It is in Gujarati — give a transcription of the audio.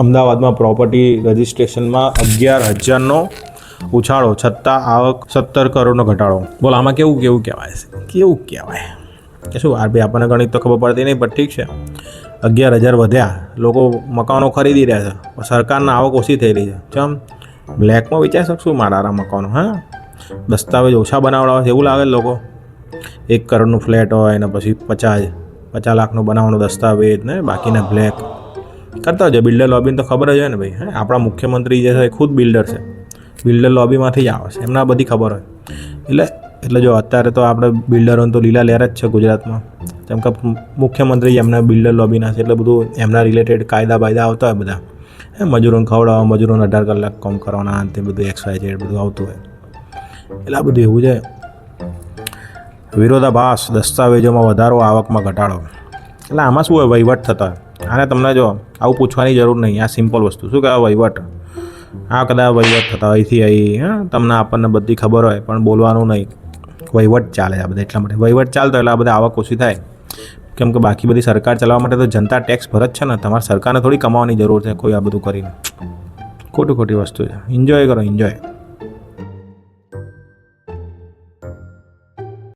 અમદાવાદમાં પ્રોપર્ટી રજિસ્ટ્રેશનમાં 11,000નો ઉછાળો, છતાં આવક 17 કરોડનો ઘટાડો. બોલો આમાં કેવું કહેવાય કે શું RBI આપણને ગણિત તો ખબર પડતી નહીં, પણ ઠીક છે. 11,000 વધ્યા, લોકો મકાનો ખરીદી રહ્યા છે, સરકારના આવક ઓછી થઈ રહી છે. ચમ બ્લેકમાં વેચાઈ શકશું મારા મકાનો? હા, દસ્તાવેજ ઓછા બનાવડાવે છે એવું લાગે લોકો. 1 કરોડનું ફ્લેટ હોય ને પછી 50 લાખનો બનાવવાનો દસ્તાવેજ ને બાકીના બ્લેક કરતા હોય. બિલ્ડર લોબીને તો ખબર જ હોય ને ભાઈ. હા, આપણા મુખ્યમંત્રી જે છે એ ખુદ બિલ્ડર છે, બિલ્ડર લોબીમાંથી જ આવે છે, એમને બધી ખબર હોય. એટલે જો અત્યારે તો આપણે બિલ્ડરોને તો લીલા લહેર જ છે ગુજરાતમાં, કેમ કે મુખ્યમંત્રી એમના બિલ્ડર લોબીના છે, એટલે બધું એમના રિલેટેડ કાયદા આવતા હોય બધા. મજૂરોને ખવડાવવા, મજૂરોને 18 કલાક કામ કરવાના, તે બધું XYZ બધું આવતું હોય. એટલે આ બધું એવું છે. વિરોધાભાસ, દસ્તાવેજોમાં વધારો, આવકમાં ઘટાડો. એટલે આમાં શું હોય? વહીવટ થતા હોય. આને તમને જો આવું પૂછવાની જરૂર નહીં, આ સિમ્પલ વસ્તુ. શું કહેવાય? વહીવટ. આ કદાચ વહીવટ થતા અહીંથી અહીં. હા, તમને આપણને બધી ખબર હોય પણ બોલવાનું નહીં. વહીવટ ચાલે આ બધા, એટલા માટે વહીવટ ચાલતો એટલે આ બધા આવક ઓછી થાય. કેમ કે બાકી બધી સરકાર ચલાવવા માટે તો જનતા ટેક્સ ભરે જ છે ને. તમારે સરકારને થોડી કમાવાની જરૂર છે કોઈ આ બધું કરીને. ખોટી વસ્તુ છે. એન્જોય કરો, એન્જોય.